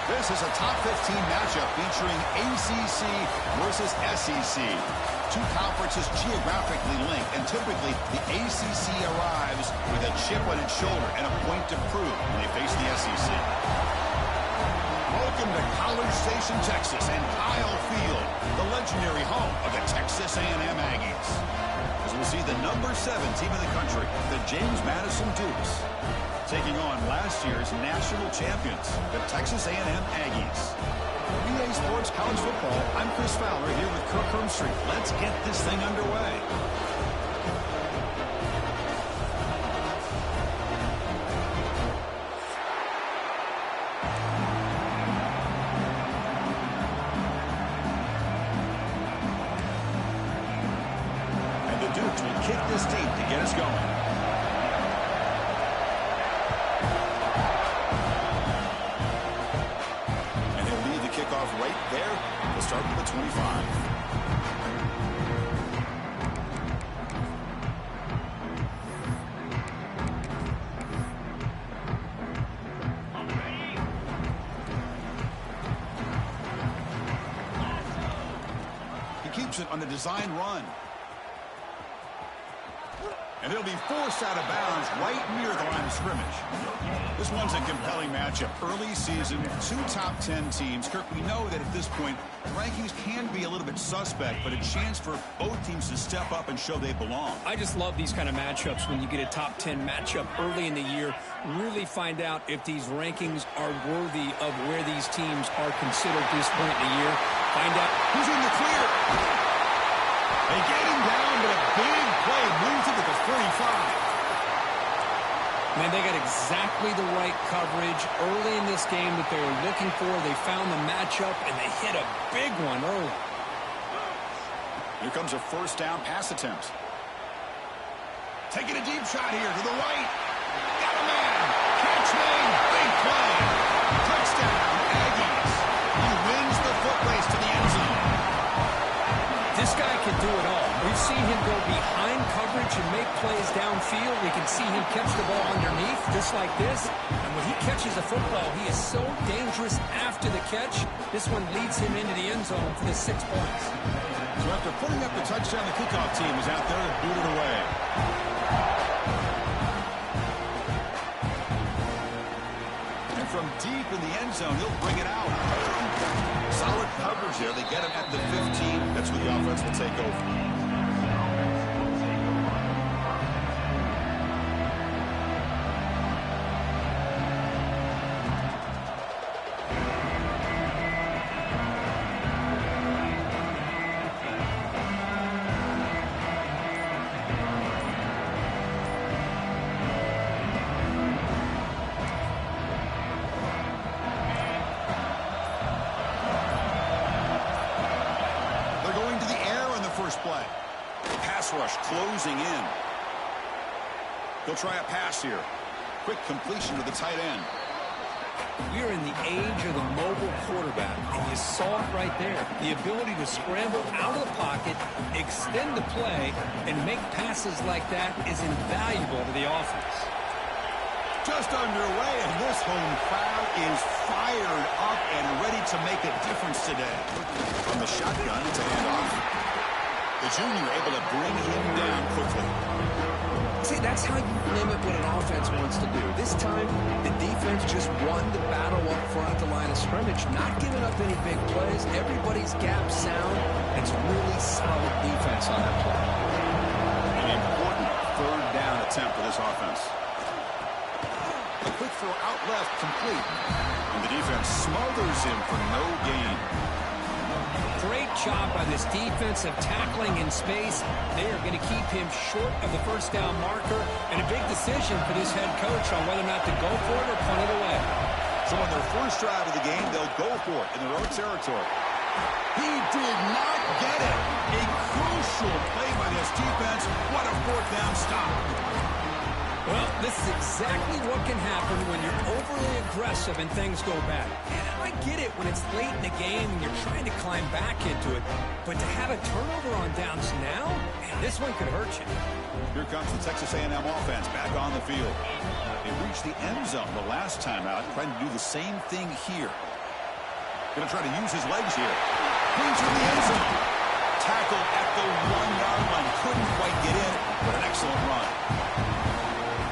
This is a top 15 matchup featuring ACC versus SEC. Two conferences geographically linked, and typically the ACC arrives with a chip on its shoulder and a point to prove when they face the SEC. Welcome to College Station, Texas, and Kyle Field, the legendary home of the Texas A&M Aggies. As we'll see the number 7 team in the country, the James Madison Dukes, taking on last year's national champions, the Texas A&M Aggies. For EA Sports College Football, I'm Chris Fowler here with Kirk Herbstreit. Let's get this thing underway. And the Dukes will kick this deep to get us going. Right there, we'll start with the 25. He keeps it on the design run. And it'll be forced out of bounds right near the line of scrimmage. This one's a compelling matchup. Early season, 2 top 10 teams. Kirk, we know that at this point, rankings can be a little bit suspect, but a chance for both teams to step up and show they belong. I just love these kind of matchups when you get a top 10 matchup early in the year. Really find out if these rankings are worthy of where these teams are considered at this point in the year. Find out who's in the clear. They get him down, but a big play moves him to the 45. Man, they got exactly the right coverage early in this game that they were looking for. They found the matchup, and they hit a big one early. Here comes a first down pass attempt. Taking a deep shot here to the right. Got a man. Catch made. Big play. Touchdown, Aggies. He wins the foot race to the end zone. This guy can do it all. We've seen him go behind coverage and make plays downfield. We can see him catch the ball underneath, just like this. And when he catches a football, he is so dangerous after the catch. This one leads him into the end zone for the 6 points. So after putting up the touchdown, the kickoff team is out there to boot it away. And from deep in the end zone, he'll bring it out. Solid coverage there. They get him at the 15. That's where the offense will take over. Play. Pass rush closing in. He'll try a pass here. Quick completion to the tight end. We're in the age of the mobile quarterback, and you saw it right there. The ability to scramble out of the pocket, extend the play, and make passes like that is invaluable to the offense. Just underway, and this home crowd is fired up and ready to make a difference today. From the shotgun to handoff. The junior able to bring him down quickly. See, that's how you limit what an offense wants to do. This time, the defense just won the battle up front at the line of scrimmage, not giving up any big plays. Everybody's gap sound. It's really solid defense on that play. An important third down attempt for this offense. A quick throw out left, complete. And the defense smothers him for no gain. Great job by this defense of tackling in space. They are going to keep him short of the first down marker, and a big decision for this head coach on whether or not to go for it or punt it away. So on their first drive of the game, they'll go for it in their own territory. He did not get it. A crucial play by this defense. What a fourth down stop. Well, this is exactly what can happen when you're overly aggressive and things go bad. And I get it when it's late in the game and you're trying to climb back into it. But to have a turnover on downs now, man, this one could hurt you. Here comes the Texas A&M offense back on the field. They reached the end zone the last time out, trying to do the same thing here. Going to try to use his legs here. Clean through the end zone. Tackle at the 1-yard line. Couldn't quite get in, but an excellent run.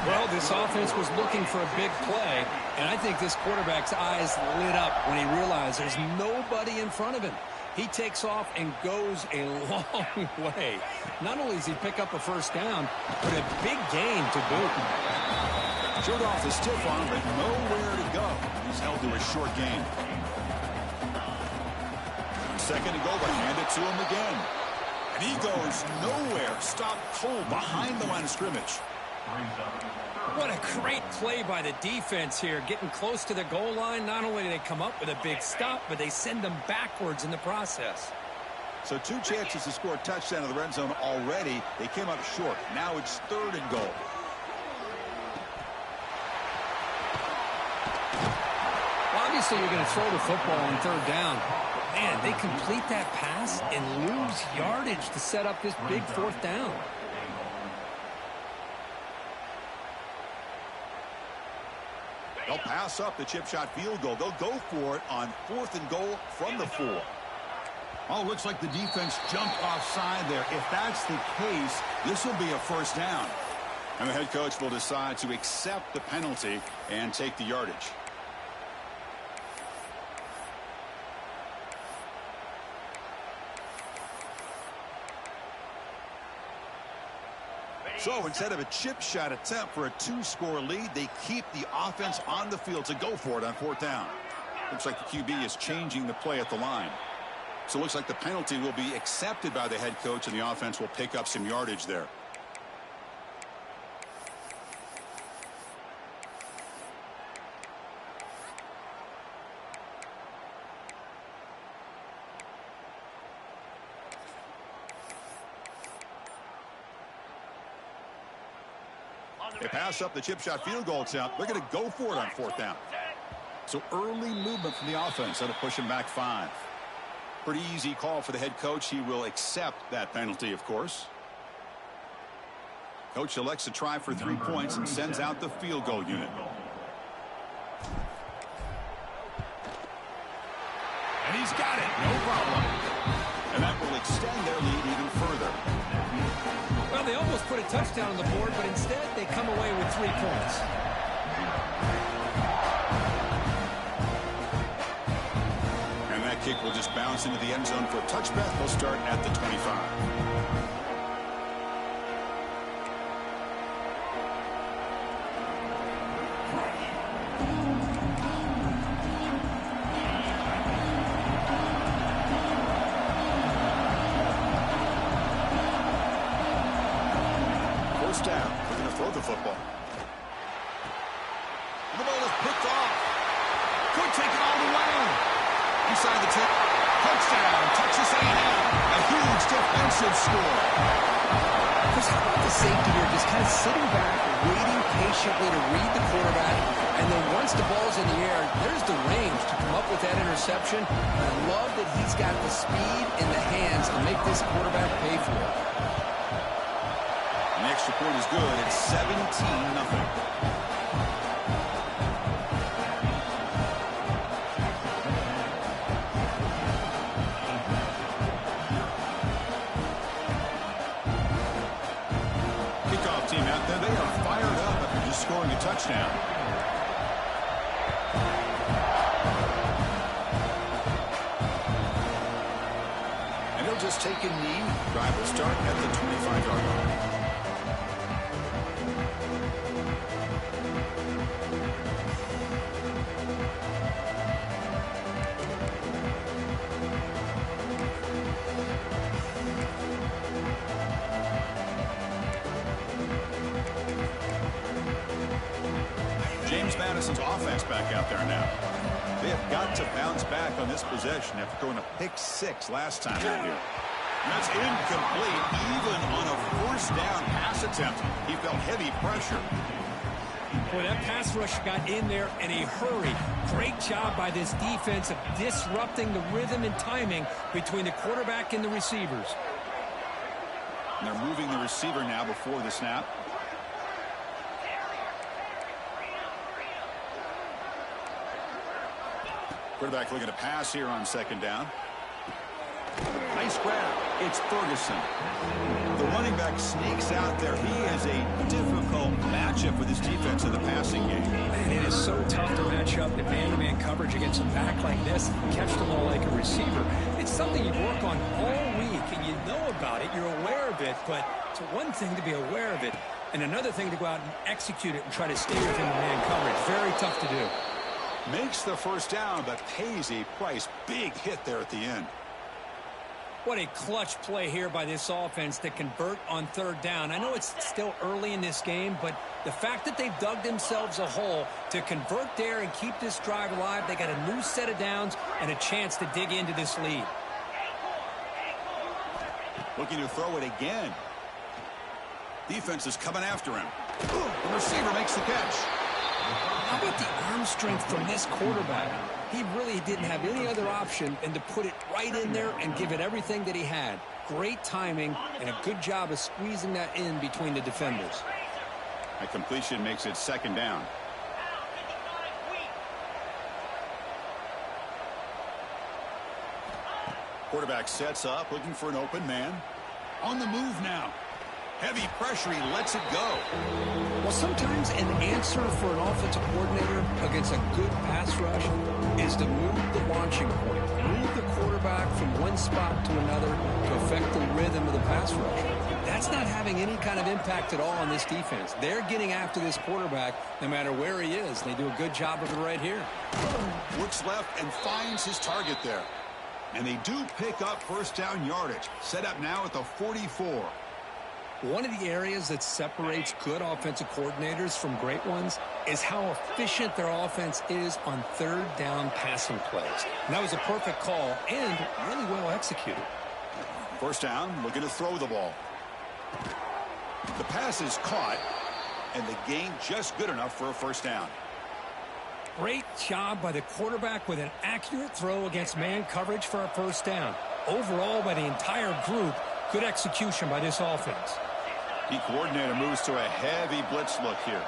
Well, this offense was looking for a big play, and I think this quarterback's eyes lit up when he realized there's nobody in front of him. He takes off and goes a long way. Not only does he pick up a first down, but a big gain to boot. Showed off the stiff arm, but nowhere to go. He's held to a short gain. Second and goal, but hand it to him again. And he goes nowhere. Stopped cold behind the line of scrimmage. What a great play by the defense here. Getting close to the goal line, not only do they come up with a big stop, but they send them backwards in the process. So 2 chances to score a touchdown in the red zone already. They came up short. Now it's 3rd and goal. Well, obviously, you're going to throw the football on 3rd down. Man, they complete that pass and lose yardage to set up this big 4th down. They'll pass up the chip shot field goal. They'll go for it on 4th and goal from the 4. Oh, looks like the defense jumped offside there. If that's the case, this will be a first down. And the head coach will decide to accept the penalty and take the yardage. So instead of a chip shot attempt for a 2-score lead, they keep the offense on the field to go for it on 4th down. Looks like the QB is changing the play at the line. So it looks like the penalty will be accepted by the head coach, and the offense will pick up some yardage there. They pass up the chip shot field goal attempt. They're going to go for it on 4th down. So early movement from the offense. That'll push him back 5. Pretty easy call for the head coach. He will accept that penalty, of course. Coach elects to try for 3 points and sends out the field goal unit. And he's got it. No problem. And that will extend their lead even further. Well, they almost put a touchdown on the board, but instead they come away with 3 points. And that kick will just bounce into the end zone for a touchback. They'll start at the 25. Down. They're going to throw the football. And the ball is picked off. Could take it all the way. Inside the 10. Touchdown, Texas A&M. A huge defensive score. Chris, how about the safety here? Just kind of sitting back, waiting patiently to read the quarterback. And then once the ball's in the air, there's the range to come up with that interception. I love that he's got the speed in the hands to make this quarterback pay for it. The extra point is good. It's 17-0. Kickoff team out there. They are fired up after just scoring a touchdown. And he'll just take a knee. Drive will start at the 25-yard line. James Madison's offense back out there now. They have got to bounce back on this possession after throwing a pick-6 last time out here. And that's incomplete. Even on a first down pass attempt, he felt heavy pressure. Boy, that pass rush got in there in a hurry. Great job by this defense of disrupting the rhythm and timing between the quarterback and the receivers. And they're moving the receiver now before the snap. Quarterback looking to pass here on second down. Nice grab. It's Ferguson. The running back sneaks out there. He is a difficult matchup for this defense in the passing game. Man, it is so tough to match up in man-to-man coverage against a back like this and catch the ball like a receiver. It's something you work on all week, and you know about it. You're aware of it, but it's one thing to be aware of it, and another thing to go out and execute it and try to stay within the man coverage. Very tough to do. Makes the first down, but pays a price. Big hit there at the end. What a clutch play here by this offense to convert on third down. I know it's still early in this game, but the fact that they've dug themselves a hole to convert there and keep this drive alive, they got a new set of downs and a chance to dig into this lead. Looking to throw it again. Defense is coming after him. The receiver makes the catch. How about the arm strength from this quarterback? He really didn't have any other option than to put it right in there and give it everything that he had. Great timing and a good job of squeezing that in between the defenders. A completion makes it second down. Quarterback sets up, looking for an open man. On the move now. Heavy pressure, he lets it go. Well, sometimes an answer for an offensive coordinator against a good pass rush is to move the launching point. Move the quarterback from one spot to another to affect the rhythm of the pass rush. That's not having any kind of impact at all on this defense. They're getting after this quarterback no matter where he is. They do a good job of it right here. Looks left and finds his target there. And they do pick up first down yardage. Set up now at the 44. One of the areas that separates good offensive coordinators from great ones is how efficient their offense is on third down passing plays. And that was a perfect call and really well executed. First down, looking to throw the ball. The pass is caught, and the gain just good enough for a first down. Great job by the quarterback with an accurate throw against man coverage for a first down. Overall, by the entire group, good execution by this offense. The coordinator moves to a heavy blitz look here.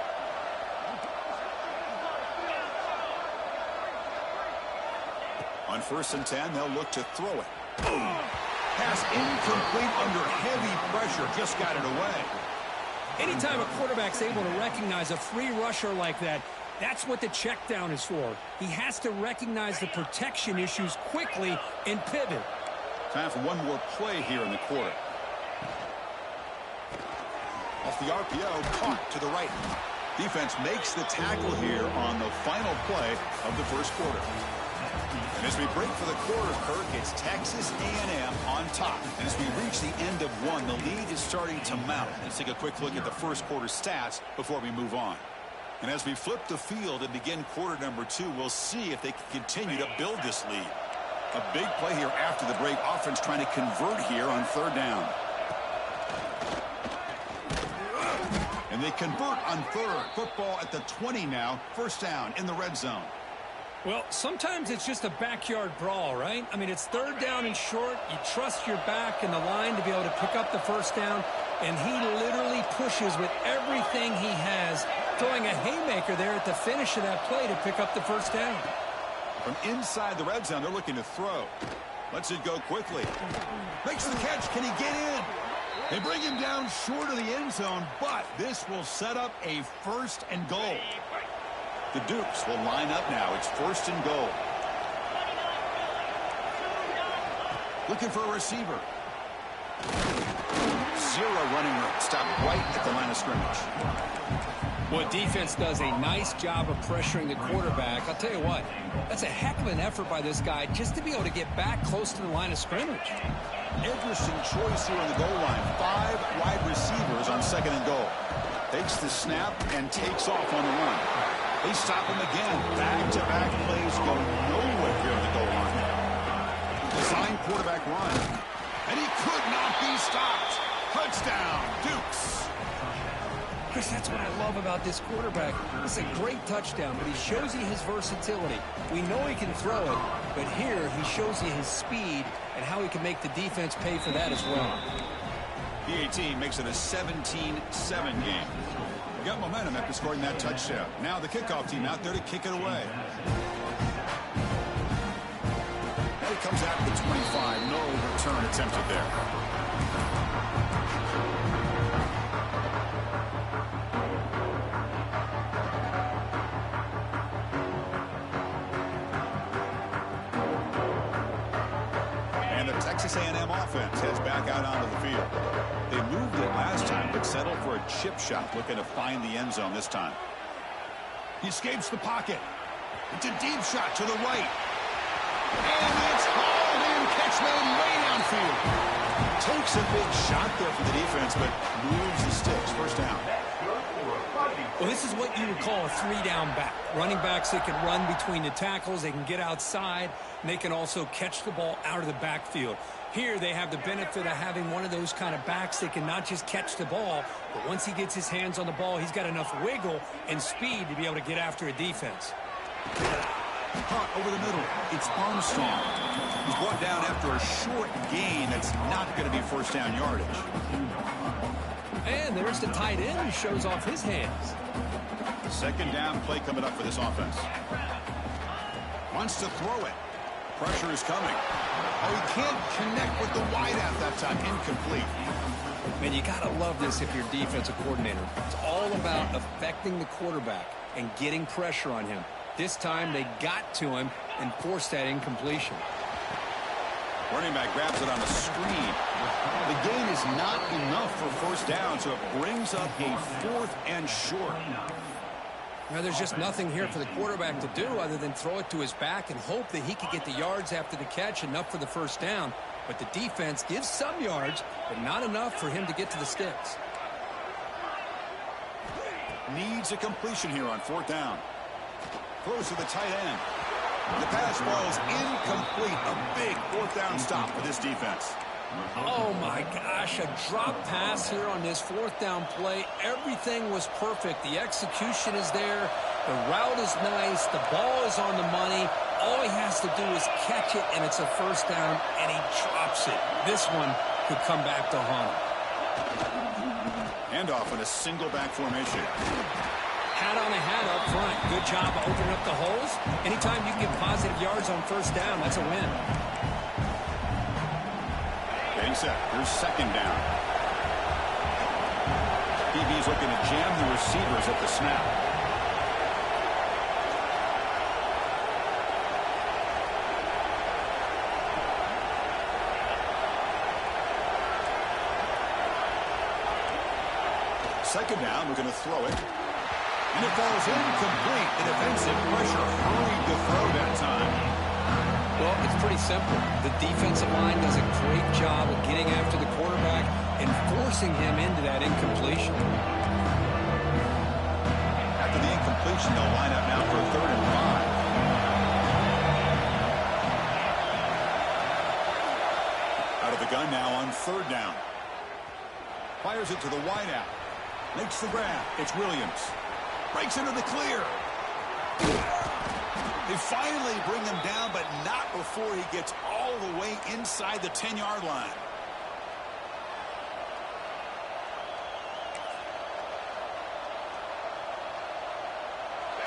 On 1st and 10, they'll look to throw it. Pass incomplete under heavy pressure. Just got it away. Anytime a quarterback's able to recognize a free rusher like that, that's what the check down is for. He has to recognize the protection issues quickly and pivot. Time for one more play here in the quarter. Off the RPO, caught to the right. Defense makes the tackle here on the final play of the first quarter. And as we break for the quarter, Kirk, it's Texas A&M on top. And as we reach the end of one, the lead is starting to mount. Let's take a quick look at the first quarter stats before we move on. And as we flip the field and begin quarter number 2, we'll see if they can continue to build this lead. A big play here after the break. Offense trying to convert here on third down. And they convert on third. Football at the 20 now. First down in the red zone. Well, sometimes it's just a backyard brawl, right? I mean, it's third down and short. You trust your back and the line to be able to pick up the first down. And he literally pushes with everything he has, throwing a haymaker there at the finish of that play to pick up the first down. From inside the red zone, they're looking to throw. Lets it go quickly. Makes the catch. Can he get in? They bring him down short of the end zone, but this will set up a first and goal. The Dukes will line up now. It's first and goal. Looking for a receiver. Zero running room. Stop right at the line of scrimmage. Well, defense does a nice job of pressuring the quarterback. I'll tell you what, that's a heck of an effort by this guy just to be able to get back close to the line of scrimmage. Interesting choice here on the goal line. 5 wide receivers on second and goal. Takes the snap and takes off on the run. They stop him again. Back-to-back plays go nowhere here on the goal line. Design quarterback run. And he could not be stopped. Touchdown, Dukes. Chris, that's what I love about this quarterback. It's a great touchdown, but he shows you his versatility. We know he can throw it, but here he shows you his speed and how he can make the defense pay for that as well. The 18 makes it a 17-7 game. Got momentum after scoring that touchdown. Now the kickoff team out there to kick it away. comes out to the 25. No return attempted there. And the Texas A&M offense heads back out onto the field. They moved it last time, but settled for a chip shot, looking to find the end zone this time. He escapes the pocket. It's a deep shot to the right. And it's hauled in, catch made way downfield. Takes a big shot there for the defense, but moves the sticks. First down. Well, this is what you would call a three-down back. Running backs that can run between the tackles, they can get outside, and they can also catch the ball out of the backfield. Here they have the benefit of having one of those kind of backs that can not just catch the ball, but once he gets his hands on the ball, he's got enough wiggle and speed to be able to get after a defense. Caught over the middle. It's Armstrong. He's brought down after a short gain that's not going to be first down yardage. And there's the tight end who shows off his hands. Second down play coming up for this offense. Wants to throw it. Pressure is coming. Oh, he can't connect with the wideout that time. Incomplete. Man, you got to love this if you're a defensive coordinator. It's all about affecting the quarterback and getting pressure on him. This time they got to him and forced that incompletion. Running back grabs it on the screen. The gain is not enough for first down, so it brings up a 4th and short. Now, there's just nothing here for the quarterback to do other than throw it to his back and hope that he could get the yards after the catch, enough for the first down. But the defense gives some yards, but not enough for him to get to the sticks. Needs a completion here on 4th down. Throws to the tight end. The pass falls incomplete. A big 4th down stop for this defense. Oh, my gosh, a drop pass here on this 4th down play. Everything was perfect. The execution is there. The route is nice. The ball is on the money. All he has to do is catch it, and it's a first down, and he drops it. This one could come back to haunt him. Handoff in a single back formation. Hat on a hat up front. Good job of opening up the holes. Anytime you get positive yards on first down, that's a win. Getting set. Here's second down. DB's looking to jam the receivers at the snap. Second down, we're going to throw it. And it falls incomplete. The defensive pressure hurried to throw that time. Well, it's pretty simple. The defensive line does a great job of getting after the quarterback and forcing him into that incompletion. After the incompletion, they'll line up now for a 3rd and 5. Out of the gun now on 3rd down. Fires it to the wideout. Makes the grab. It's Williams. Breaks into the clear. They finally bring him down, but not before he gets all the way inside the 10-yard line.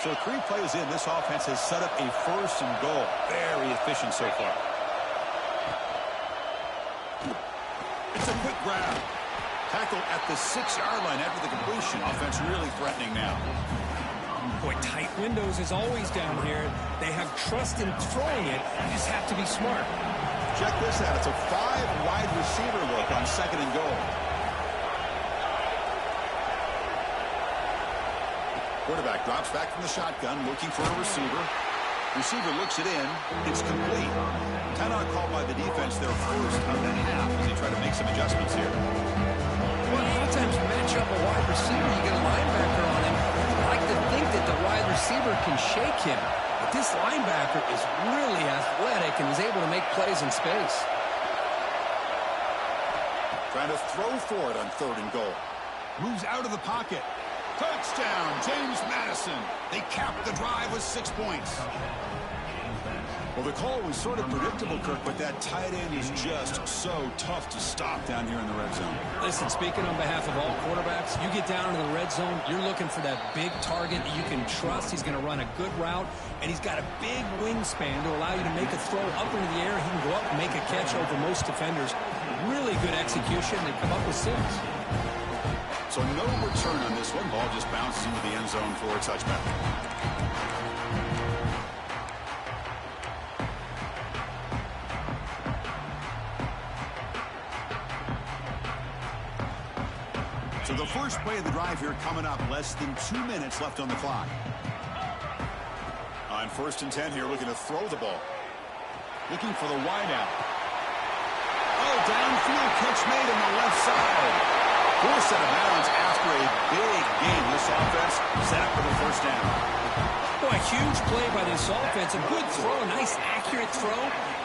So 3 plays in, this offense has set up a 1st and goal. Very efficient so far. It's a quick grab. Tackle at the 6-yard line after the completion. Offense really threatening now. Boy, tight windows is always down here. They have trust in throwing it. You just have to be smart. Check this out. It's a 5-wide receiver look on 2nd and goal. Quarterback drops back from the shotgun, looking for a receiver. Receiver looks it in. It's complete. Timeout called by the defense, their 1st of the half, as they try to make some adjustments here. Well, a lot of times match up a wide receiver, you get a linebacker on him. I like to think that the wide receiver can shake him. But this linebacker is really athletic and is able to make plays in space. Trying to throw for it on 3rd and goal. Moves out of the pocket. Touchdown, James Madison. They cap the drive with 6 points. Well, the call was sort of predictable, Kirk, but that tight end is just so tough to stop down here in the red zone. Listen, speaking on behalf of all quarterbacks, you get down into the red zone, you're looking for that big target that you can trust. He's going to run a good route, and he's got a big wingspan to allow you to make a throw up into the air. He can go up and make a catch over most defenders. Really good execution. They come up with 6. So no return on this one. Ball just bounces into the end zone for a touchback. So the first play of the drive here coming up. Less than 2 minutes left on the clock. On 1st and 10 here, looking to throw the ball. Looking for the wideout. Oh, downfield catch made on the left side. Forced out of bounds after a big gain. This offense set up for the first down. Boy, a huge play by this offense. A good throw, a nice accurate throw.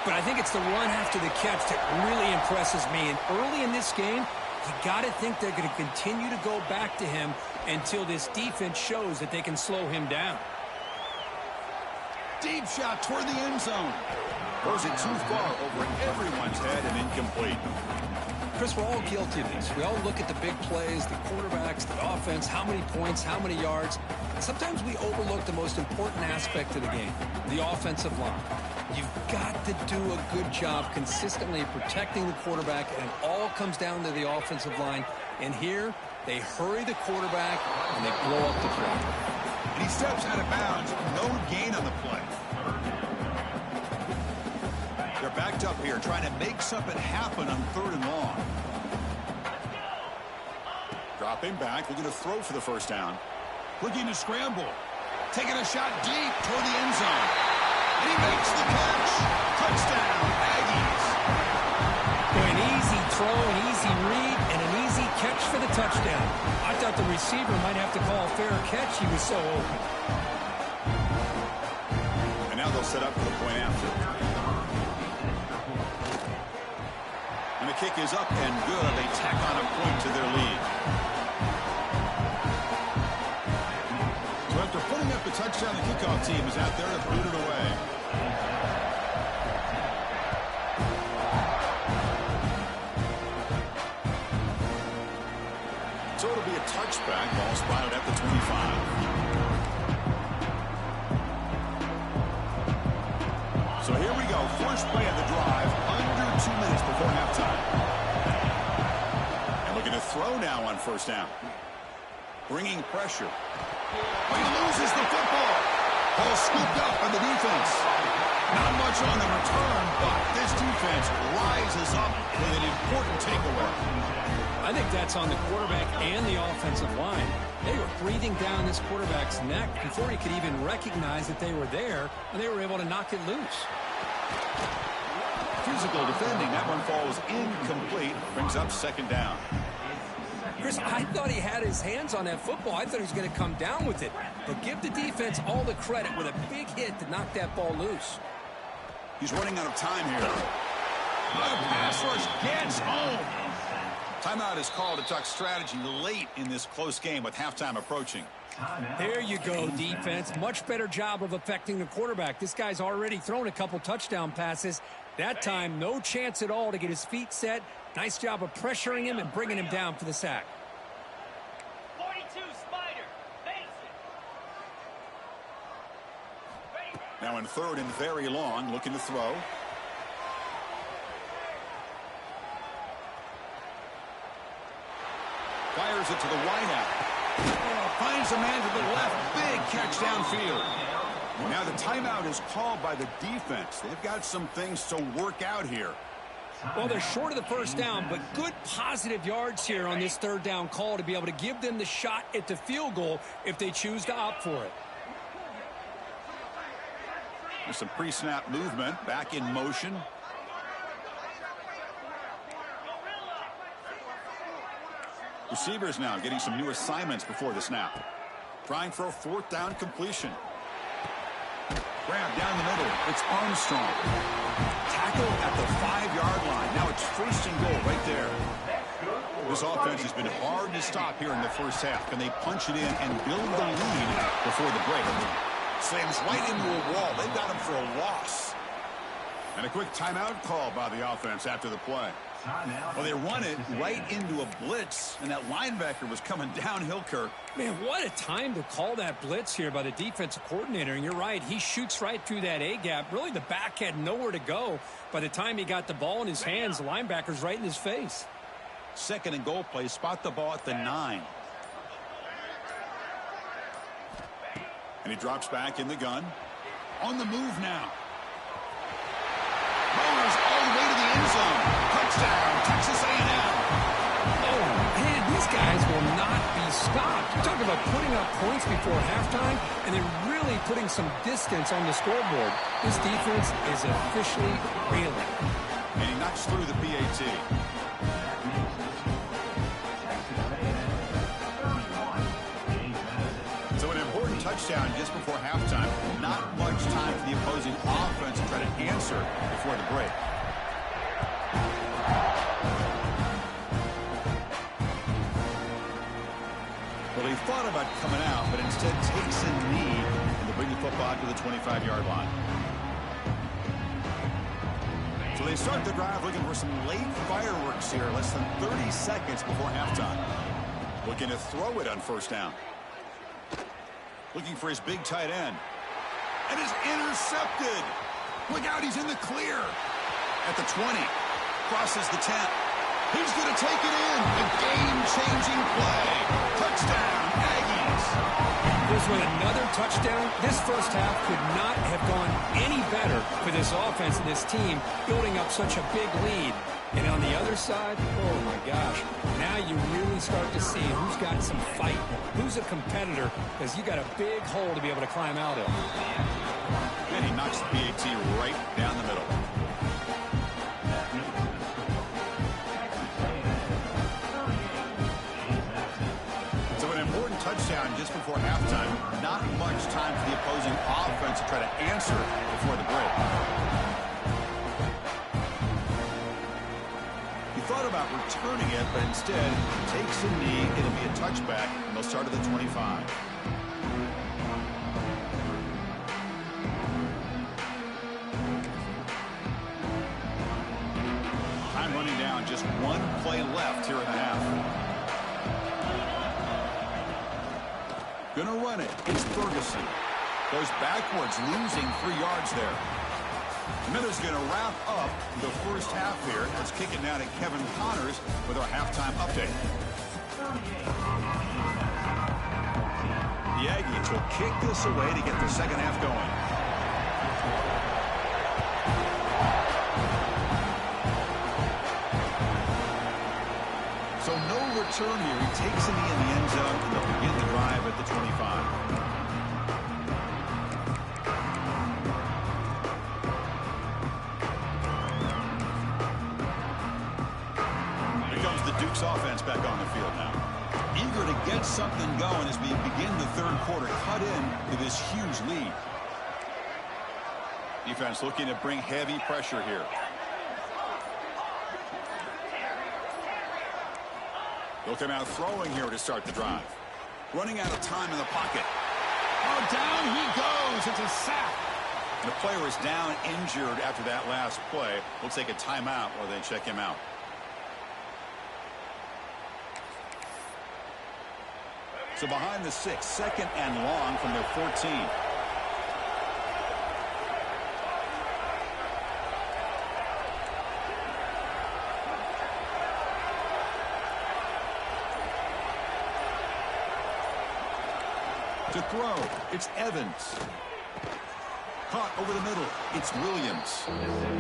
But I think it's the run after the catch that really impresses me. And early in this game, you got to think they're going to continue to go back to him until this defense shows that they can slow him down. Deep shot toward the end zone. Goes it too far over everyone's head and incomplete. Chris, we're all guilty of this. We all look at the big plays, the quarterbacks, the offense, how many points, how many yards. Sometimes we overlook the most important aspect of the game, the offensive line. You've got to do a good job consistently protecting the quarterback, and it all comes down to the offensive line. And here, they hurry the quarterback, and they blow up the play. And he steps out of bounds. No gain on the play. They're backed up here, trying to make something happen on 3rd and long. Dropping back, looking to throw for the first down. Looking to scramble. Taking a shot deep toward the end zone. And he makes the catch. Touchdown, Aggies. Boy, an easy throw, an easy read, and an easy catch for the touchdown. I thought the receiver might have to call a fair catch. He was so open. And now they'll set up for the point after. And the kick is up and good. They tack on a point to their lead. So after putting up the touchdown, the kickoff team is out there to boot it away. So it'll be a touchback. Ball spotted at the 25. So here we go. First play of the drive. Under 2 minutes before halftime. And looking to throw now on 1st down. Bringing pressure. He loses the football. Ball scooped up on the defense. Not much on the return, but this defense rises up with an important takeaway. I think that's on the quarterback and the offensive line. They were breathing down this quarterback's neck before he could even recognize that they were there, and they were able to knock it loose. Physical defending. That one falls incomplete. Brings up 2nd down. Chris, I thought he had his hands on that football. I thought he was going to come down with it. But give the defense all the credit with a big hit to knock that ball loose. He's running out of time here. The pass rush gets home. Timeout is called to talk strategy late in this close game with halftime approaching. There you go, defense. Much better job of affecting the quarterback. This guy's already thrown a couple touchdown passes. That time, no chance at all to get his feet set. Nice job of pressuring him and bringing him down for the sack. 42, Spider. Now in 3rd and very long, looking to throw. Fires it to the wideout. Finds a man to the left. Big catch downfield. Now the timeout is called by the defense. They've got some things to work out here. Well, they're short of the first down, but good positive yards here on this 3rd down call to be able to give them the shot at the field goal if they choose to opt for it. There's some pre-snap movement. Back in motion. Receivers now getting some new assignments before the snap. Trying for a 4th down completion. Grab down the middle. It's Armstrong. Tackle at the 5-yard line. Now it's 1st and goal right there. This offense has been hard to stop here in the first half. Can they punch it in and build the lead before the break? Slams right into a wall. They've got him for a loss. And a quick timeout call by the offense after the play. Well, they run it right into a blitz, and that linebacker was coming downhill, Kirk. Man, what a time to call that blitz here by the defensive coordinator. And you're right, he shoots right through that A-gap. Really, the back had nowhere to go. By the time he got the ball in his hands, the linebacker's right in his face. Second and goal play, spot the ball at the 9. And he drops back in the gun. On the move now. Mowers all the way to the end zone. Touchdown, Texas A&M. Oh, man, these guys will not be stopped. You're talking about putting up points before halftime and then really putting some distance on the scoreboard. This defense is officially reeling. And he knocks through the PAT. So an important touchdown just before halftime. Not much time for the opposing offense to try to answer before the break. Well, he thought about coming out, but instead takes a knee and to bring the football to the 25-yard line. So they start the drive looking for some late fireworks here, less than 30 seconds before halftime. Looking to throw it on first down. Looking for his big tight end. And is intercepted. Look out, he's in the clear. At the 20. Crosses the 10. He's going to take it in. A game-changing play. Touchdown, Aggies. Here's with another touchdown. This first half could not have gone any better for this offense and this team, building up such a big lead. And on the other side, oh my gosh, now you really start to see who's got some fight, who's a competitor, because you got a big hole to be able to climb out of. And he knocks the PAT right down the middle. So an important touchdown just before halftime. Not much time for the opposing offense to try to answer before the break. Thought about returning it, but instead takes a knee. It'll be a touchback, and they'll start at the 25. Time running down, just one play left here in the half. Gonna run it. It's Ferguson. Goes backwards, losing 3 yards there. Miller's going to wrap up the first half here. Let's kick it now to Kevin Connors with our halftime update. The Aggies will kick this away to get the second half going. So no return here. He takes a knee in the end zone, and they'll begin the drive at the 25. Duke's offense back on the field now. Eager to get something going as we begin the third quarter. Cut in to this huge lead. Defense looking to bring heavy pressure here. They'll come out throwing here to start the drive. Running out of time in the pocket. Oh, down he goes. It's a sack. The player is down injured after that last play. We'll take a timeout while they check him out. So behind the 6, second and long from their 14. To throw, it's Evans. Caught over the middle, it's Williams.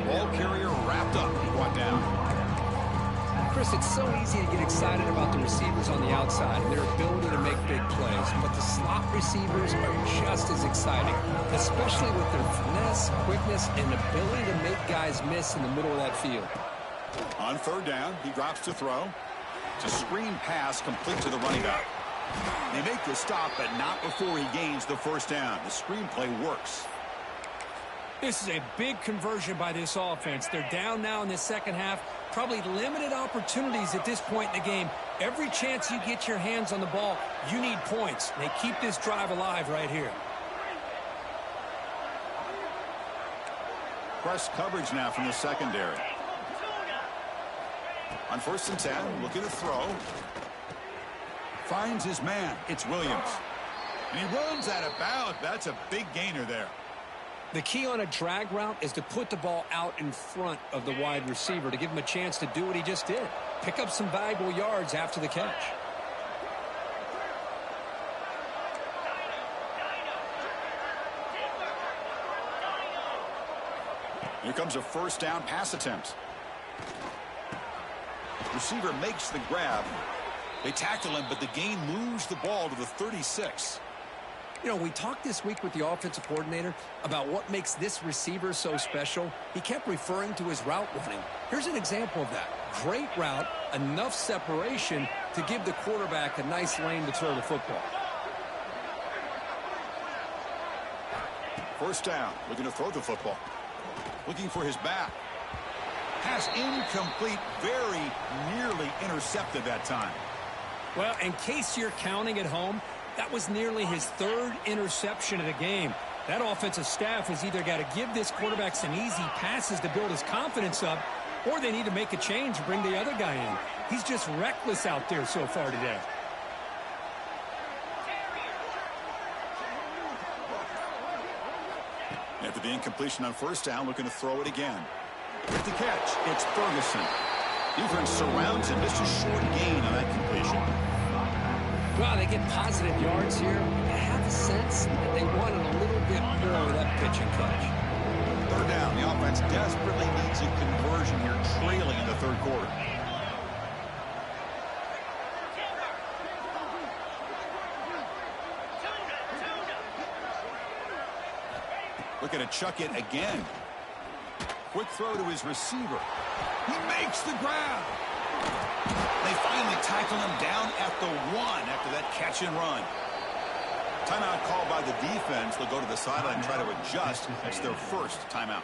Ball carrier wrapped up and brought down. Chris, it's so easy to get excited about the receivers on the outside and their ability to make big plays, but the slot receivers are just as exciting, especially with their finesse, quickness, and ability to make guys miss in the middle of that field. On third down, he drops to throw. It's a screen pass complete to the running back. They make the stop, but not before he gains the first down. The screen play works. This is a big conversion by this offense. They're down now in the second half. Probably limited opportunities at this point in the game. Every chance you get your hands on the ball, you need points. They keep this drive alive right here. press coverage now from the secondary. On 1st and 10, looking to throw. Finds his man. It's Williams. And he runs out of bounds. That's a big gainer there. The key on a drag route is to put the ball out in front of the wide receiver to give him a chance to do what he just did. Pick up some valuable yards after the catch. Here comes a 1st down pass attempt. Receiver makes the grab. They tackle him, but the gain moves the ball to the 36. You know, we talked this week with the offensive coordinator about what makes this receiver so special. He kept referring to his route running. Here's an example of that. Great route, enough separation to give the quarterback a nice lane to throw the football. 1st down, looking to throw the football. Looking for his back. Pass incomplete, very nearly intercepted that time. Well, in case you're counting at home, that was nearly his 3rd interception of the game. That offensive staff has either got to give this quarterback some easy passes to build his confidence up, or they need to make a change and bring the other guy in. He's just reckless out there so far today. After the incompletion on 1st down, looking to throw it again. With the catch, it's Ferguson. Defense surrounds him. Just a short gain on that completion. Well, they get positive yards here. I have a sense that they wanted a little bit more of that pitch and catch. 3rd down. The offense desperately needs a conversion here, trailing in the 3rd quarter. Looking to chuck it again. Quick throw to his receiver. He makes the grab. They finally tackle him down at the 1 after that catch and run. Timeout called by the defense. They'll go to the sideline and try to adjust. It's their 1st timeout.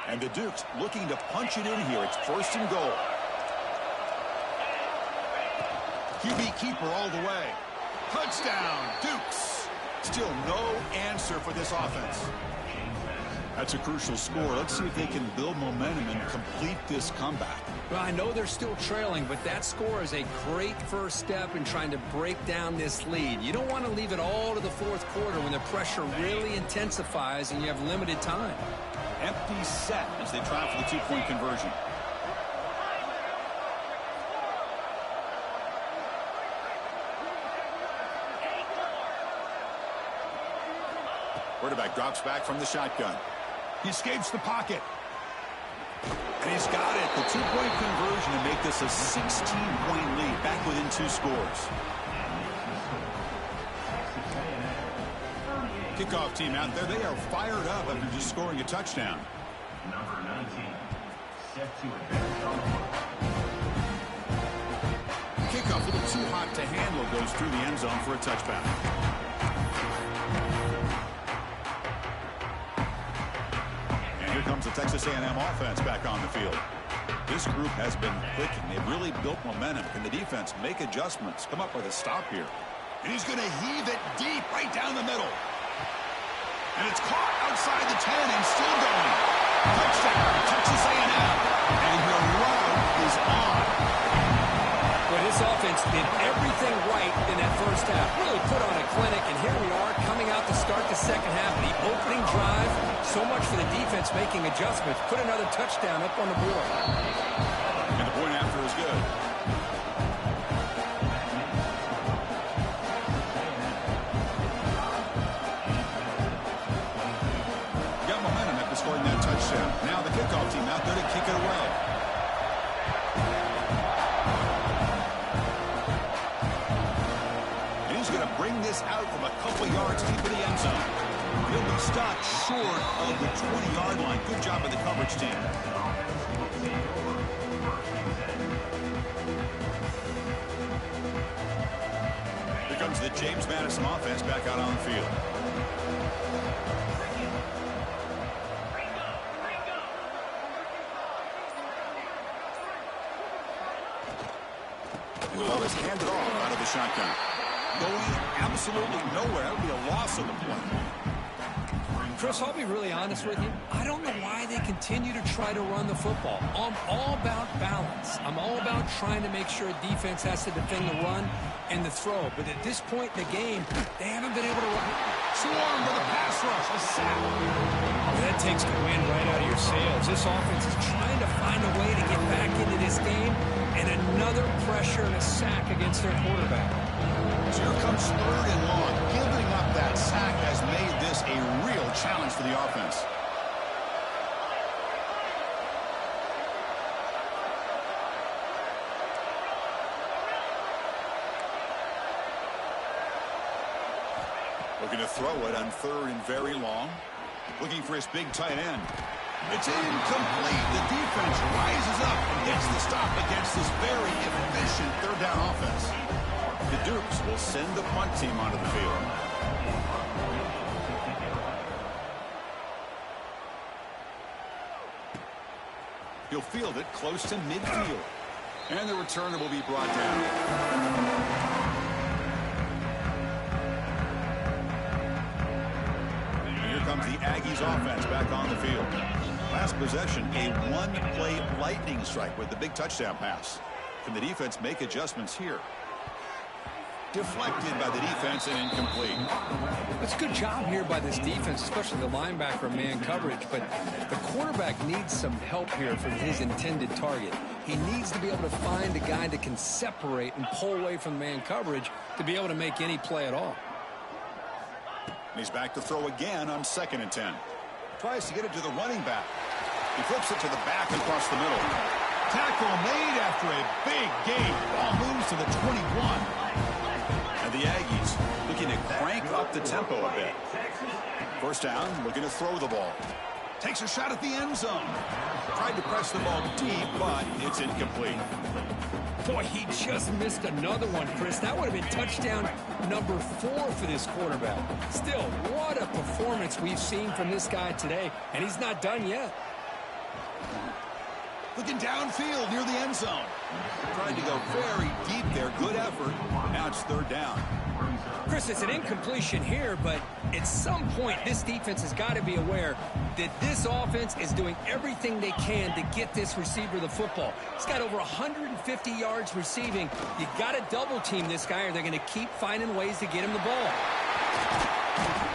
And the Dukes looking to punch it in here. It's 1st and goal. QB keeper all the way. Touchdown, Dukes. Still no answer for this offense. That's a crucial score. Let's see if they can build momentum and complete this comeback. Well, I know they're still trailing, but that score is a great 1st step in trying to break down this lead. You don't want to leave it all to the 4th quarter when the pressure really intensifies and you have limited time. Empty set as they try for the 2-point conversion. Quarterback drops back from the shotgun. He escapes the pocket. And he's got it. The 2-point conversion to make this a 16-point lead. Back within 2 scores. Kickoff team out there. They are fired up after just scoring a touchdown. Number 19, set to advance on the Kickoff a little too hot to handle. Goes through the end zone for a touchback. Here comes the Texas A&M offense back on the field. This group has been clicking. They've really built momentum. Can the defense make adjustments? Come up with a stop here. And he's going to heave it deep right down the middle. And it's caught outside the 10 and still going. Touchdown, Texas A&M. And your route is on. Well, this offense did everything right in that 1st half. Really put on a clinic, and here we are coming out to start the 2nd half. The opening drive, so much for the defense making adjustments. Put another touchdown up on the board. And the point after is good. Got momentum after scoring that touchdown. Now the kickoff team out there to kick it away. Bring this out from a couple yards deep in the end zone. He'll be stopped short of the 20-yard line. Good job by the coverage team. Here comes the James Madison offense back out on the field. The ball is handed off out of the shotgun. going absolutely nowhere. That would be a loss of the play. Chris, I'll be really honest with you. I don't know why they continue to try to run the football. I'm all about balance. I'm all about trying to make sure a defense has to defend the run and the throw. But at this point in the game, they haven't been able to run. Swarm with a pass rush, a sack. That takes the wind right out of your sails. This offense is trying to find a way to get back into this game, and another pressure and a sack against their quarterback. So here comes 3rd and long. Giving up that sack has made this a real challenge for the offense. Looking to throw it on 3rd and very long. Looking for his big tight end. It's incomplete. The defense rises up and gets the stop against this very efficient 3rd down offense. The Dukes will send the punt team onto the field. He'll field it close to midfield. And the returner will be brought down. Comes the Aggies offense back on the field. Last possession, a one-play lightning strike with the big touchdown pass. Can the defense make adjustments here? Deflected by the defense and incomplete. It's a good job here by this defense, especially the linebacker man coverage, but the quarterback needs some help here from his intended target. He needs to be able to find a guy that can separate and pull away from man coverage to be able to make any play at all. And he's back to throw again on 2nd and 10. Tries to get it to the running back. He flips it to the back and across the middle. Tackle made after a big gain. Ball moves to the 21. And the Aggies looking to crank up the tempo a bit. 1st down, looking to throw the ball. Takes a shot at the end zone. Tried to press the ball deep, but it's incomplete. Boy, he just missed another one, Chris. That would have been touchdown number 4 for this quarterback. Still, what a performance we've seen from this guy today, and he's not done yet. Looking downfield near the end zone. Tried to go very deep there. Good effort. Now it's 3rd down. Chris, it's an incompletion here, but at some point, this defense has got to be aware that this offense is doing everything they can to get this receiver the football. He's got over 150 yards receiving. You got to double team this guy, or they're going to keep finding ways to get him the ball.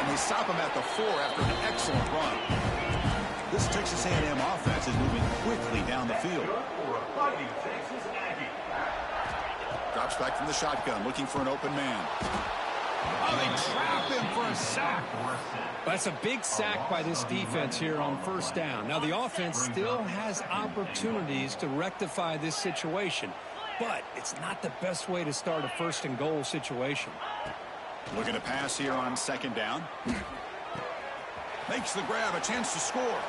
And they stop him at the 4 after an excellent run. This Texas A&M offense is moving quickly down the field. Drops back from the shotgun, looking for an open man. Oh, they trap him for a sack. That's a big sack by this defense here on 1st down. Now, the offense still has opportunities to rectify this situation, but it's not the best way to start a 1st and goal situation. Looking to pass here on 2nd down. Makes the grab, a chance to score.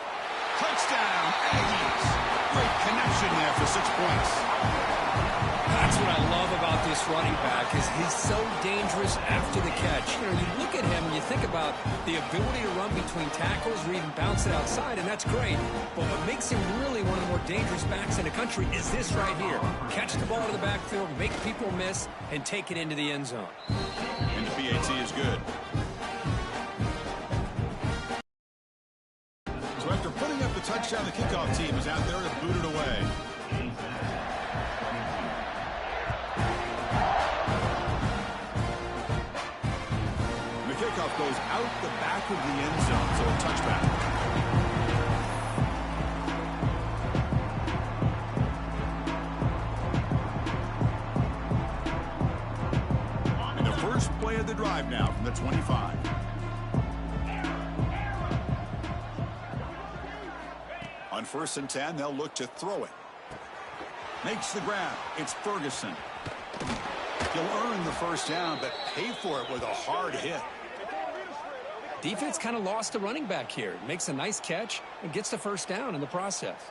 Touchdown, Aggies. Great connection there for 6 points. That's what I love about this running back is he's so dangerous after the catch. You know, you look at him and you think about the ability to run between tackles or even bounce it outside, and that's great. But what makes him really one of the more dangerous backs in the country is this right here. Catch the ball to the backfield, make people miss, and take it into the end zone. And the PAT is good. So after putting up the touchdown, the kickoff team is out there to boot it away. Kickoff goes out the back of the end zone, so a touchback. And the first play of the drive now from the 25. On 1st and 10, they'll look to throw it. Makes the grab. It's Ferguson. He'll earn the 1st down, but pay for it with a hard hit. Defense kind of lost a running back here. Makes a nice catch and gets the 1st down in the process.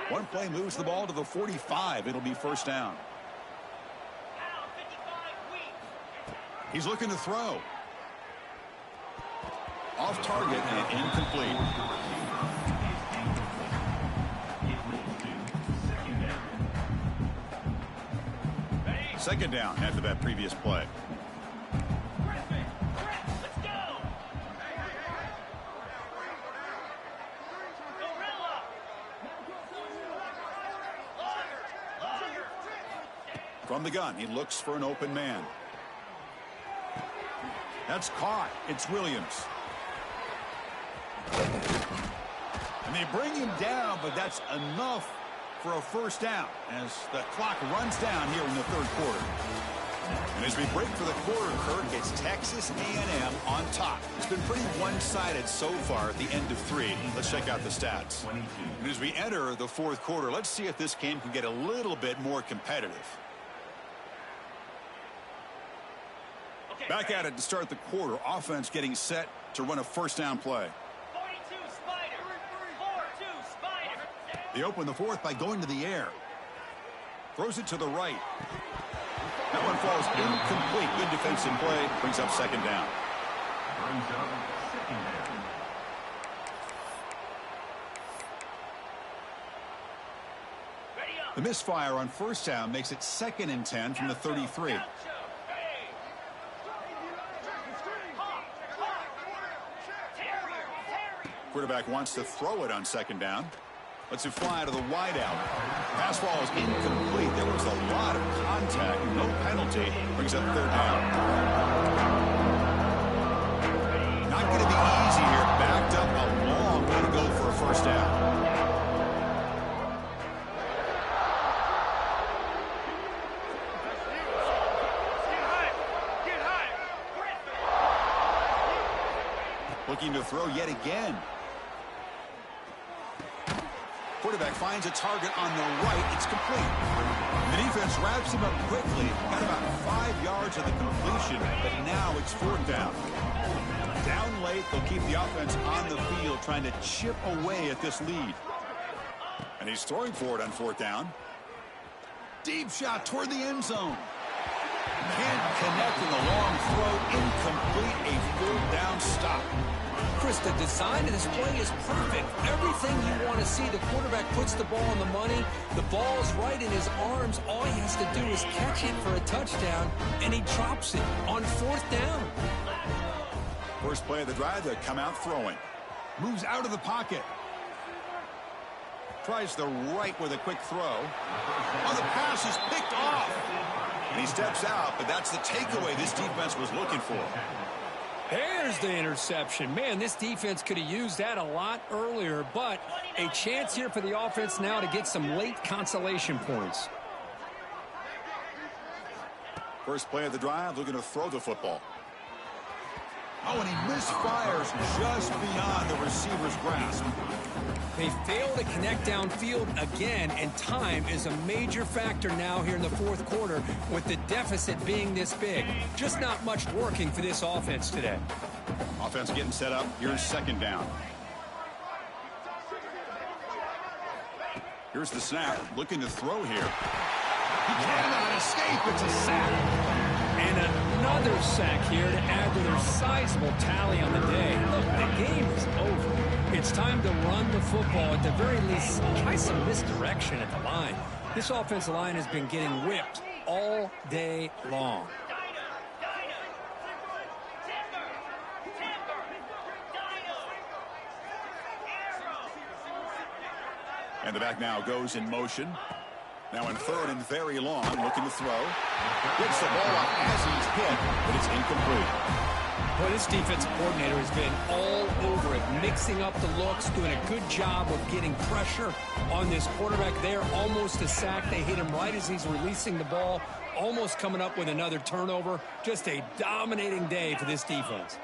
One play moves the ball to the 45. It'll be 1st down. He's looking to throw. Off target and incomplete. Second down after that previous play. From the gun, he looks for an open man. That's caught. It's Williams. And they bring him down, but that's enough for a first down as the clock runs down here in the third quarter. And as we break for the quarter, Kirk, it's Texas A&M on top. It's been pretty one-sided so far at the end of 3. Let's check out the stats. And as we enter the fourth quarter, let's see if this game can get a little bit more competitive. Back at it to start the quarter. Offense getting set to run a first down play. 42 Spider. 4-2 Spider. They open the fourth by going to the air. Throws it to the right. That one falls incomplete. Good defensive play. Brings up second down. The misfire on first down makes it 2nd and 10 from the 33. Quarterback wants to throw it on second down. Lets it fly to the wideout. Pass ball is incomplete. There was a lot of contact. No penalty. Brings up third down. Not going to be easy here. Backed up a long way to go for a first down. Looking to throw yet again. Quarterback finds a target on the right. It's complete. The defense wraps him up quickly. Got about 5 yards of the completion, but now it's fourth down. Down late, they'll keep the offense on the field, trying to chip away at this lead. And he's throwing for it on fourth down. Deep shot toward the end zone. Can't connect in the long throw. Incomplete. A fourth down stop. Chris, the design of this play is perfect. Everything you want to see. The quarterback puts the ball on the money. The ball is right in his arms. All he has to do is catch it for a touchdown, and he drops it on fourth down. First play of the drive to come out throwing. Moves out of the pocket. Tries the right with a quick throw. Oh, the pass is picked off. And he steps out, but that's the takeaway this defense was looking for. There's the interception. Man, this defense could have used that a lot earlier, but a chance here for the offense now to get some late consolation points. First play of the drive, looking to throw the football. Oh, and he misfires just beyond the receiver's grasp. They fail to connect downfield again, and time is a major factor now here in the fourth quarter with the deficit being this big. Just not much working for this offense today. Offense getting set up. Here's second down. Here's the snap. Looking to throw here. He cannot escape. It's a sack. And another sack here to add to their sizable tally on the day. Look, the game is over. It's time to run the football. At the very least, try some misdirection at the line. This offensive line has been getting whipped all day long. And the back now goes in motion. Now in third and very long, looking to throw. Gets the ball up as he's hit, but it's incomplete. Well, this defensive coordinator has been all over it, mixing up the looks, doing a good job of getting pressure on this quarterback there. Almost a sack. They hit him right as he's releasing the ball, almost coming up with another turnover. Just a dominating day for this defense.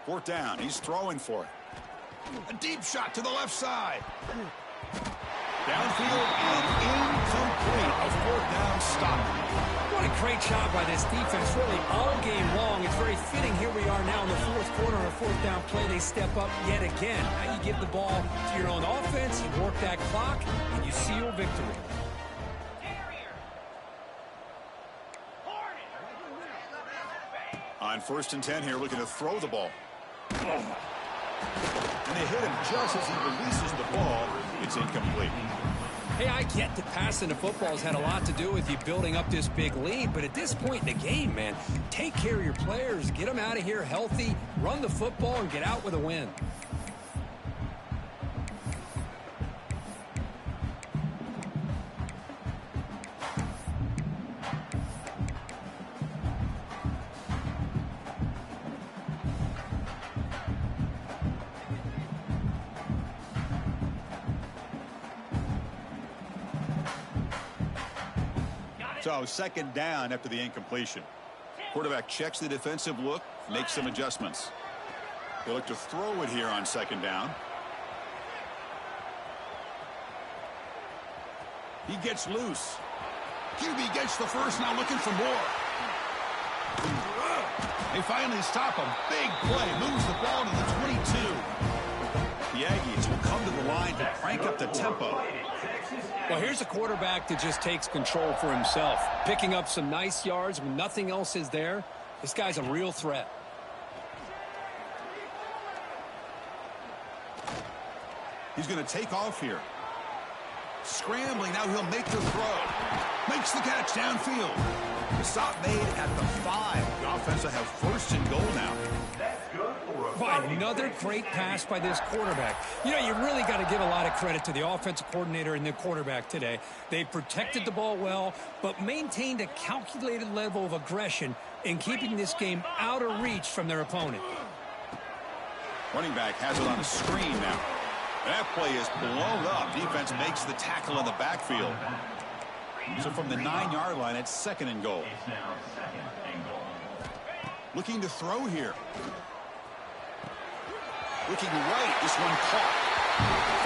Fourth down. He's throwing for it. A deep shot to the left side. Downfield and incomplete. A fourth down stop. What a great job by this defense, really all game long. It's very fitting. Here we are now in the fourth quarter on a fourth down play. They step up yet again. Now you give the ball to your own offense, you work that clock, and you seal victory. On 1st and 10 here, looking to throw the ball. And they hit him just as he releases the ball. It's incomplete. Hey, I get that passing the football has had a lot to do with you building up this big lead, but at this point in the game, man, take care of your players, get them out of here healthy, run the football, and get out with a win. So second down after the incompletion. Quarterback checks the defensive look, makes some adjustments. He'll look to throw it here on second down. He gets loose. QB gets the first, now looking for more. They finally stop him. Big play, moves the ball to the 22. The Aggies will come to the line to crank up the tempo. Well, here's a quarterback that just takes control for himself, picking up some nice yards when nothing else is there. This guy's a real threat. He's going to take off here. Scrambling, now he'll make the throw. Makes the catch downfield. The stop made at the 5. The offense will have first and goal now. Right, another great pass by this quarterback. You know, you really got to give a lot of credit to the offensive coordinator and the quarterback today. They protected the ball well, but maintained a calculated level of aggression in keeping this game out of reach from their opponent. Running back has it on a screen now. That play is blown up. Defense makes the tackle in the backfield. So from the 9-yard line, it's second and goal. Looking to throw here. Looking right, this one caught.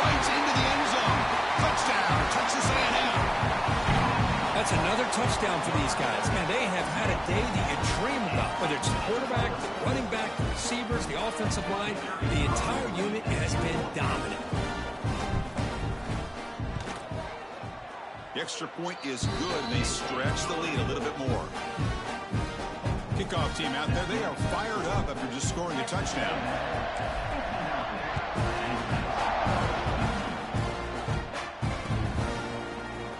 Fights into the end zone. Touchdown, Texas A&M. That's another touchdown for these guys. Man, they have had a day that you dream about. Whether it's the quarterback, the running back, the receivers, the offensive line, the entire unit has been dominant. The extra point is good, and they stretch the lead a little bit more. Kickoff team out there, they are fired up after just scoring a touchdown.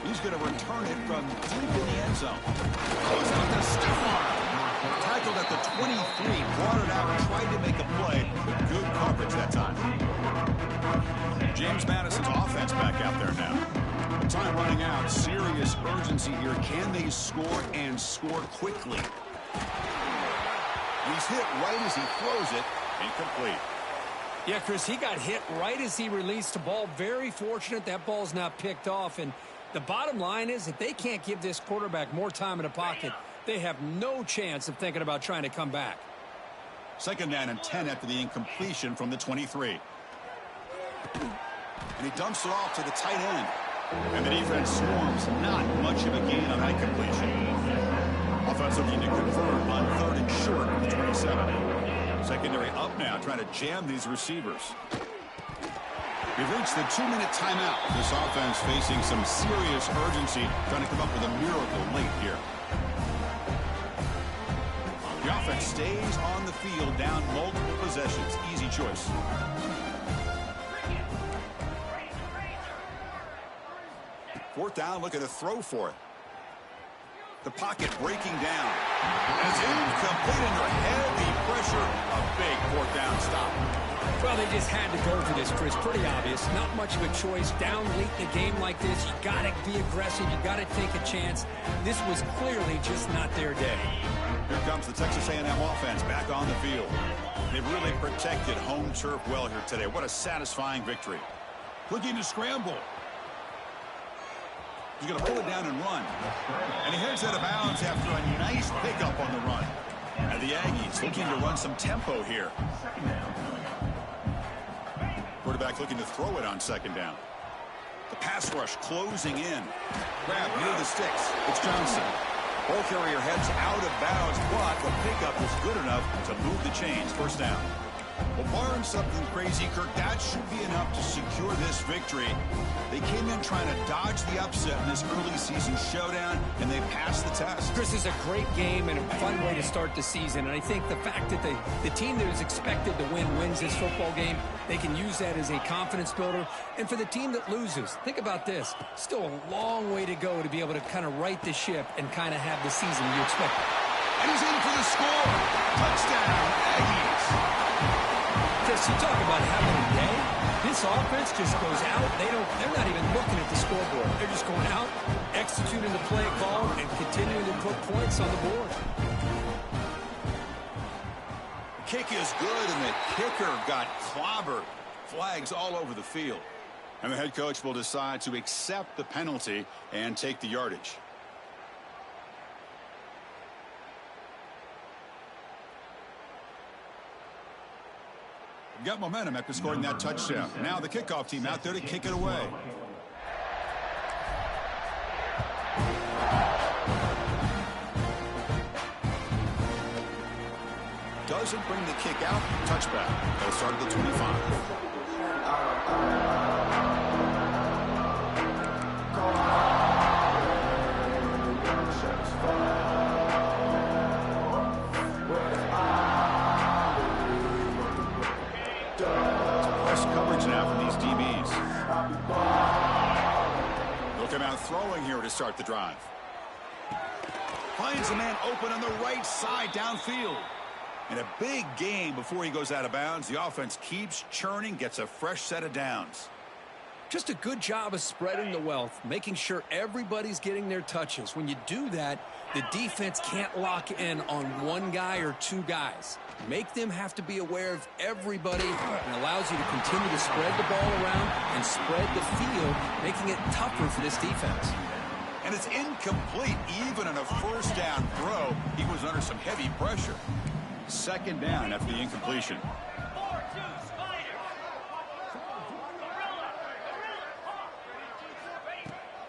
He's going to return it from deep in the end zone. Goes out to stiff arm. Tackled at the 23, brought it out and tried to make a play with good coverage that time. James Madison's offense back out there now. Time running out. Serious urgency here. Can they score and score quickly? He's hit right as he throws it. Incomplete. Yeah, Chris, he got hit right as he released the ball. Very fortunate that ball's not picked off. And the bottom line is that they can't give this quarterback more time in the pocket. They have no chance of thinking about trying to come back. Second down and 10 after the incompletion from the 23. And he dumps it off to the tight end. And the defense swarms. Not much of a gain on that completion. Offense looking to convert on third and short of the 27. Secondary up now, trying to jam these receivers. We've reached the 2-minute timeout. This offense facing some serious urgency, trying to come up with a miracle late here. The offense stays on the field, down multiple possessions. Easy choice. Fourth down, looking to throw for it. The pocket breaking down. And it's incomplete under heavy pressure. A big fourth down stop. Well, they just had to go for this, Chris. Pretty obvious. Not much of a choice. Down late in a game like this, you got to be aggressive. You got to take a chance. This was clearly just not their day. Here comes the Texas A&M offense back on the field. They've really protected home turf well here today. What a satisfying victory. Looking to scramble. He's going to pull it down and run. And he heads out of bounds after a nice pickup on the run. And the Aggies looking to run some tempo here. Quarterback looking to throw it on second down. The pass rush closing in. Grab near the sticks. It's Johnson. Ball carrier heads out of bounds, but the pickup is good enough to move the chains. First down. Well, barring something crazy, Kirk, that should be enough to secure this victory. They came in trying to dodge the upset in this early season showdown, and they passed the test. Chris, is a great game and a fun way to start the season. And I think the fact that the team that is expected to win wins this football game, they can use that as a confidence builder. And for the team that loses, think about this. Still a long way to go to be able to kind of right the ship and kind of have the season you expect. And he's in for the score. Touchdown, Aggies. Chris, you talk about having a day. This offense just goes out. They're not even looking at the scoreboard. They're just going out, executing the play call, and continuing to put points on the board. The kick is good, and the kicker got clobbered. Flags all over the field. And the head coach will decide to accept the penalty and take the yardage. Got momentum after scoring that touchdown. Now the kickoff team out there to kick it away. Doesn't bring the kick out. Touchback. They'll start at the 25. Throwing here to start the drive. Finds a man open on the right side downfield. And a big gain before he goes out of bounds. The offense keeps churning, gets a fresh set of downs. Just a good job of spreading the wealth, making sure everybody's getting their touches. When you do that, the defense can't lock in on one guy or two guys. Make them have to be aware of everybody, and allows you to continue to spread the ball around and spread the field, making it tougher for this defense. And it's incomplete. Even on a first down throw, he was under some heavy pressure. Second down after the incompletion. 4-2 Spiders.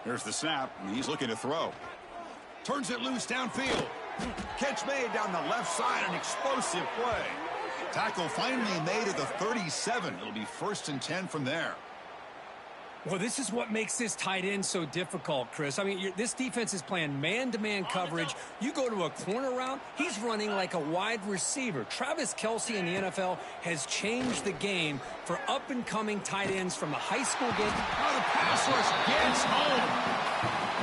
There's the snap, and he's looking to throw. Turns it loose downfield. Catch made down the left side, an explosive play. Tackle finally made at the 37. It'll be 1st and 10 from there. Well, this is what makes this tight end so difficult, Chris. I mean, this defense is playing man-to-man coverage. You go to a corner route, he's running like a wide receiver. Travis Kelce in the NFL has changed the game for up-and-coming tight ends from the high school game. How the pass rush gets home.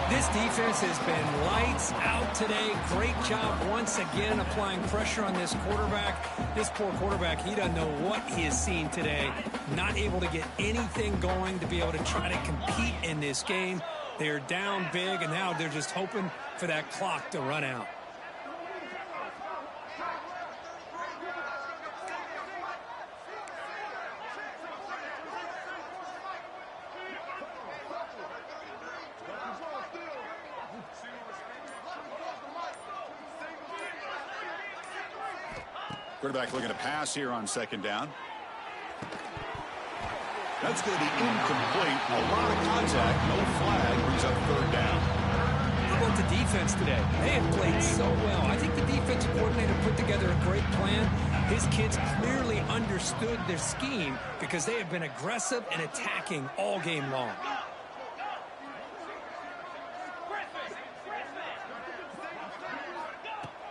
This defense has been lights out today. Great job once again applying pressure on this quarterback. This poor quarterback, he doesn't know what he has seen today. Not able to get anything going to be able to try to compete in this game. They're down big, and now they're just hoping for that clock to run out. Quarterback looking to pass here on second down. That's going to be incomplete. A lot of contact. No flag. Brings up third down. How about the defense today? They have played so well. I think the defensive coordinator put together a great plan. His kids clearly understood their scheme because they have been aggressive and attacking all game long.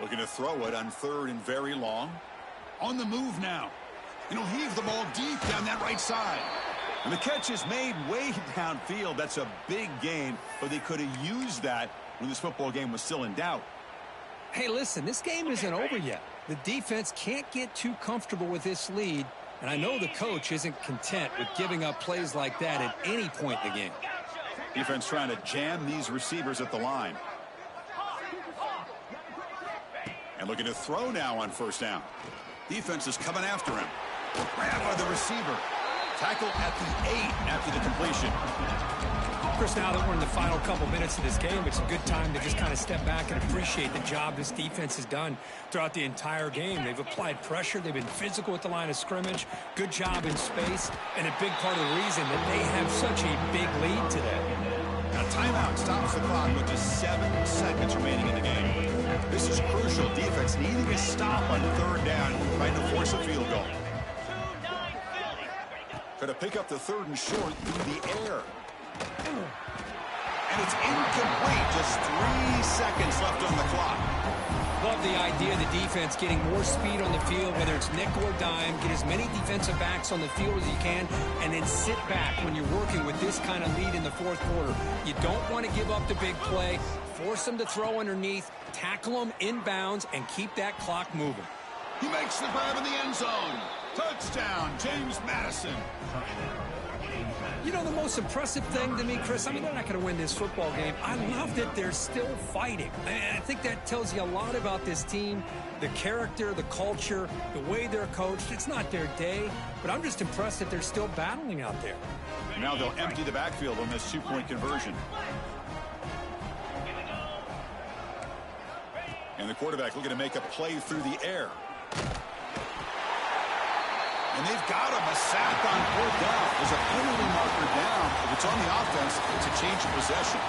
Looking to throw it on 3rd and very long. On the move now. And he'll heave the ball deep down that right side. And the catch is made way downfield. That's a big gain, but they could have used that when this football game was still in doubt. Hey, listen, this game isn't over yet. The defense can't get too comfortable with this lead, and I know the coach isn't content with giving up plays like that at any point in the game. Defense trying to jam these receivers at the line. And looking to throw now on 1st down. Defense is coming after him. Grab by the receiver. Tackle at the 8 after the completion. Chris, now that we're in the final couple minutes of this game, it's a good time to just kind of step back and appreciate the job this defense has done throughout the entire game. They've applied pressure. They've been physical at the line of scrimmage. Good job in space. And a big part of the reason that they have such a big lead today. Now timeout stops the clock with just 7 seconds remaining in the game. This is crucial. Defense needing a stop on 3rd down, trying to force a field goal. Going to pick up the 3rd and short through the air. And it's incomplete. Just 3 seconds left on the clock. Love the idea of the defense getting more speed on the field, whether it's nickel or dime. Get as many defensive backs on the field as you can, and then sit back when you're working with this kind of lead in the 4th quarter. You don't want to give up the big play. Force them to throw underneath, tackle them inbounds, and keep that clock moving. He makes the grab in the end zone. Touchdown, James Madison. You know, the most impressive thing to me, Chris, I mean, they're not going to win this football game. I love that they're still fighting. And I think that tells you a lot about this team, the character, the culture, the way they're coached. It's not their day, but I'm just impressed that they're still battling out there. Now they'll empty the backfield on this 2-point conversion. And the quarterback looking to make a play through the air. And they've got him, a sack on 4th down. There's a penalty marker down. If it's on the offense, it's a change of possession.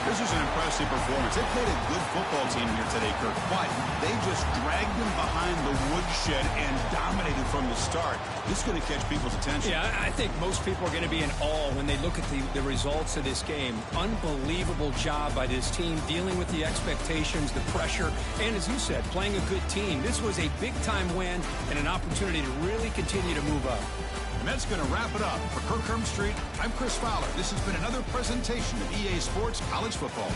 This is an impressive performance. They played a good football team here today, Kirk, but they just dragged them behind the woodshed and dominated from the start. This is going to catch people's attention. Yeah, I think most people are going to be in awe when they look at the results of this game. Unbelievable job by this team dealing with the expectations, the pressure, and as you said, playing a good team. This was a big-time win and an opportunity to really continue to move up. And that's going to wrap it up. For Kirk Herbstreit, I'm Chris Fowler. This has been another presentation of EA Sports College Football.